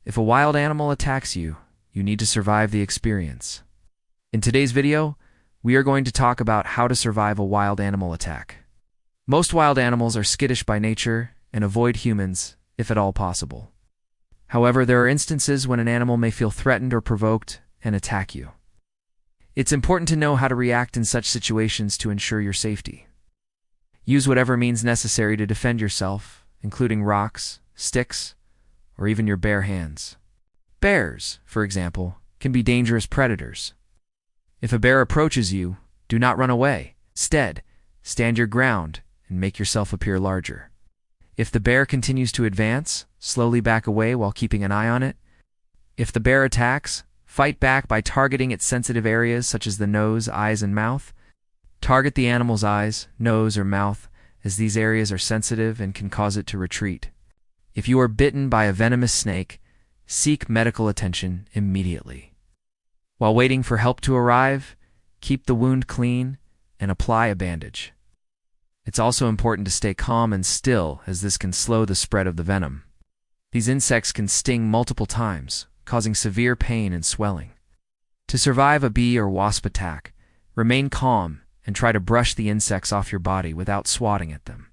If a wild animal attacks you, you need to survive the experience. In today's video, we are going to talk about how to survive a wild animal attack. Most wild animals are skittish by nature and avoid humans, if at all possible. However, there are instances when an animal may feel threatened or provoked and attack you. It's important to know how to react in such situations to ensure your safety. Use whatever means necessary to defend yourself, including rocks, sticks, or even your bare hands. Bears, for example, can be dangerous predators. If a bear approaches you, do not run away. Instead, stand your ground and make yourself appear larger. If the bear continues to advance, slowly back away while keeping an eye on it. If the bear attacks, fight back by targeting its sensitive areas such as the nose, eyes, and mouth. Target the animal's eyes, nose, or mouth, as these areas are sensitive and can cause it to retreat. If you are bitten by a venomous snake, seek medical attention immediately. While waiting for help to arrive, keep the wound clean and apply a bandage. It's also important to stay calm and still, as this can slow the spread of the venom. These insects can sting multiple times, causing severe pain and swelling. To survive a bee or wasp attack, remain calm and try to brush the insects off your body without swatting at them.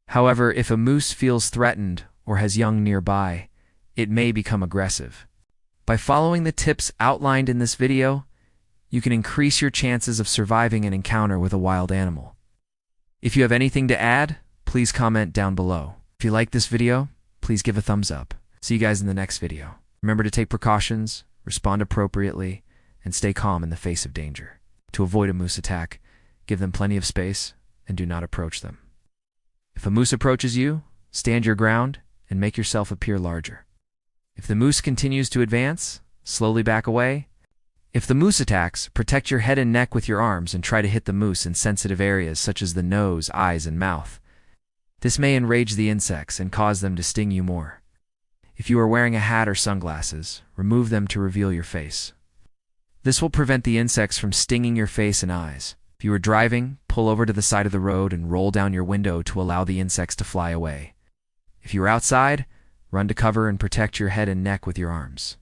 However, if a moose feels threatened or has young nearby, it may become aggressive. By following the tips outlined in this video, you can increase your chances of surviving an encounter with a wild animal. If you have anything to add, please comment down below. If you like this video, please give a thumbs up. See you guys in the next video. Remember to take precautions, respond appropriately, and stay calm in the face of danger. To avoid a moose attack, give them plenty of space and do not approach them. If a moose approaches you, stand your ground and make yourself appear larger. If the moose continues to advance, slowly back away. If the moose attacks, protect your head and neck with your arms and try to hit the moose in sensitive areas such as the nose, eyes, and mouth. This may enrage the insects and cause them to sting you more. If you are wearing a hat or sunglasses, remove them to reveal your face. This will prevent the insects from stinging your face and eyes. If you are driving, pull over to the side of the road and roll down your window to allow the insects to fly away. If you are outside, run to cover and protect your head and neck with your arms.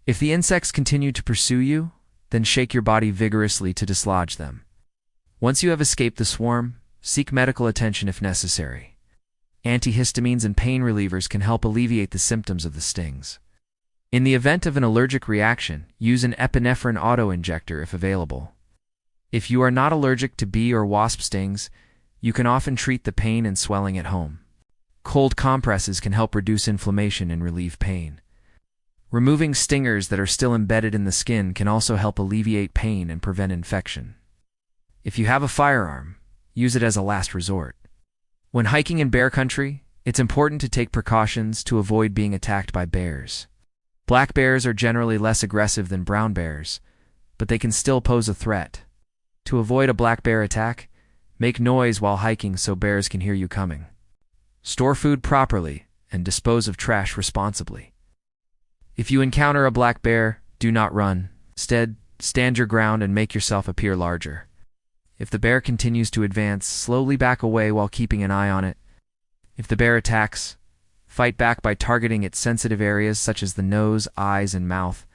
If the insects continue to pursue you, then shake your body vigorously to dislodge them. Once you have escaped the swarm, seek medical attention if necessary. Antihistamines and pain relievers can help alleviate the symptoms of the stings. In the event of an allergic reaction, use an epinephrine auto-injector if available. If you are not allergic to bee or wasp stings, you can often treat the pain and swelling at home. Cold compresses can help reduce inflammation and relieve pain. Removing stingers that are still embedded in the skin can also help alleviate pain and prevent infection. If you have a firearm, use it as a last resort. When hiking in bear country, it's important to take precautions to avoid being attacked by bears. Black bears are generally less aggressive than brown bears, but they can still pose a threat. To avoid a black bear attack, make noise while hiking so bears can hear you coming. Store food properly and dispose of trash responsibly. If you encounter a black bear, do not run. Instead, stand your ground and make yourself appear larger. If the bear continues to advance, slowly back away while keeping an eye on it. If the bear attacks, fight back by targeting its sensitive areas such as the nose, eyes, and mouth.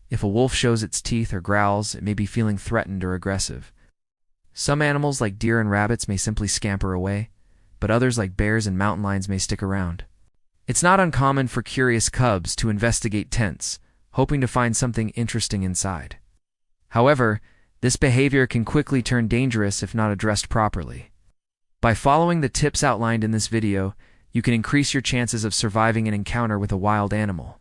If a wolf shows its teeth or growls, it may be feeling threatened or aggressive. Some animals like deer and rabbits may simply scamper away, but others like bears and mountain lions may stick around. It's not uncommon for curious cubs to investigate tents, hoping to find something interesting inside. However, this behavior can quickly turn dangerous if not addressed properly. By following the tips outlined in this video, you can increase your chances of surviving an encounter with a wild animal.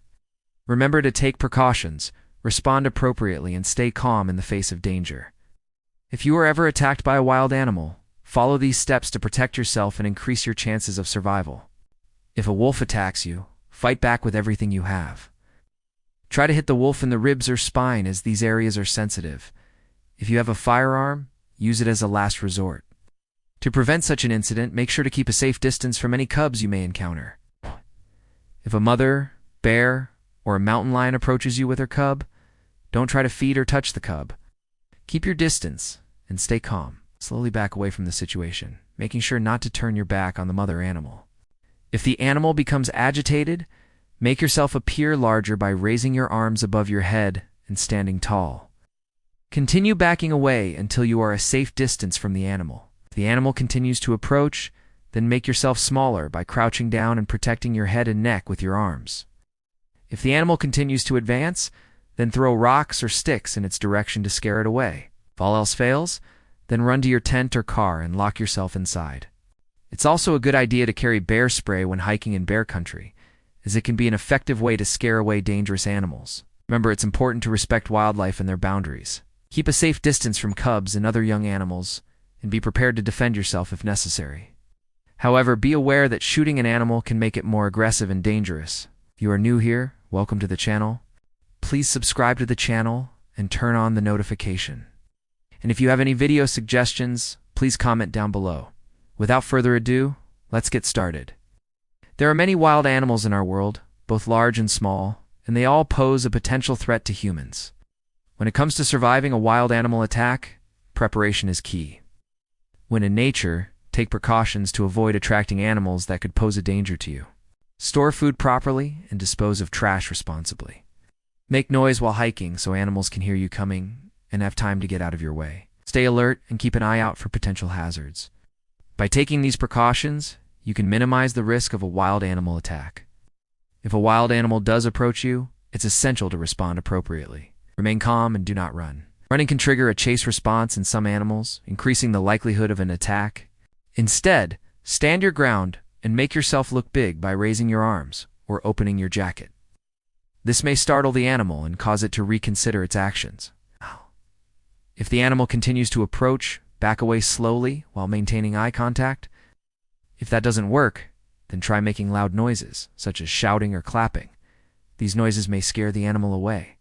Remember to take precautions, respond appropriately, and stay calm in the face of danger. If you are ever attacked by a wild animal, follow these steps to protect yourself and increase your chances of survival. If a wolf attacks you, fight back with everything you have. Try to hit the wolf in the ribs or spine as these areas are sensitive. If you have a firearm, use it as a last resort. To prevent such an incident, make sure to keep a safe distance from any cubs you may encounter. If a mother, bear, or a mountain lion approaches you with her cub, don't try to feed or touch the cub. Keep your distance and stay calm. Slowly back away from the situation, making sure not to turn your back on the mother animal. If the animal becomes agitated, Make yourself appear larger by raising your arms above your head and standing tall. Continue backing away until you are a safe distance from the animal. If the animal continues to approach, then make yourself smaller by crouching down and protecting your head and neck with your arms. If the animal continues to advance, then throw rocks or sticks in its direction to scare it away. If all else fails, then run to your tent or car and lock yourself inside. It's also a good idea to carry bear spray when hiking in bear country, as it can be an effective way to scare away dangerous animals. Remember, it's important to respect wildlife and their boundaries. Keep a safe distance from cubs and other young animals, and be prepared to defend yourself if necessary. However, be aware that shooting an animal can make it more aggressive and dangerous. If you are new here, welcome to the channel. Please subscribe to the channel and turn on the notification. And if you have any video suggestions, please comment down below. Without further ado, let's get started. There are many wild animals in our world, both large and small, and they all pose a potential threat to humans. When it comes to surviving a wild animal attack, preparation is key. When in nature, take precautions to avoid attracting animals that could pose a danger to you. Store food properly and dispose of trash responsibly. Make noise while hiking so animals can hear you coming and have time to get out of your way. Stay alert and keep an eye out for potential hazards. By taking these precautions, you can minimize the risk of a wild animal attack. If a wild animal does approach you, it's essential to respond appropriately. Remain calm and do not run. Running can trigger a chase response in some animals, increasing the likelihood of an attack. Instead, stand your ground and make yourself look big by raising your arms or opening your jacket. This may startle the animal and cause it to reconsider its actions. If the animal continues to approach, back away slowly while maintaining eye contact. If that doesn't work, then try making loud noises, such as shouting or clapping. These noises may scare the animal away.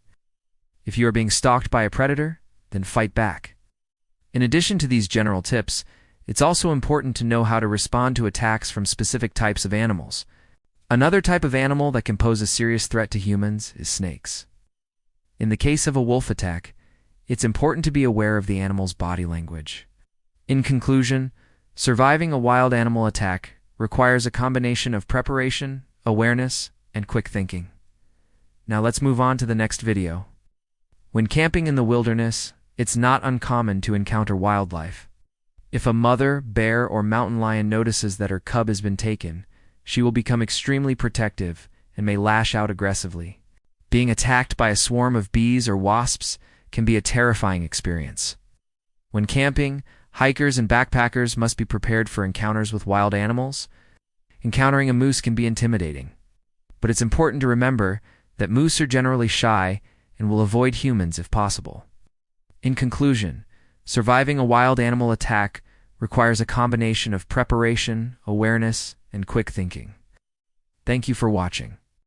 If you are being stalked by a predator, then fight back. In addition to these general tips, it's also important to know how to respond to attacks from specific types of animals. Another type of animal that can pose a serious threat to humans is snakes. In the case of a wolf attack, it's important to be aware of the animal's body language. In conclusion, surviving a wild animal attack requires a combination of preparation, awareness, and quick thinking. Now let's move on to the next video. When camping in the wilderness, it's not uncommon to encounter wildlife. If a mother, bear, or mountain lion notices that her cub has been taken, she will become extremely protective and may lash out aggressively. Being attacked by a swarm of bees or wasps can be a terrifying experience. When camping, hikers and backpackers must be prepared for encounters with wild animals. Encountering a moose can be intimidating, but it's important to remember that moose are generally shy and will avoid humans if possible. In conclusion, surviving a wild animal attack requires a combination of preparation, awareness, and quick thinking. Thank you for watching.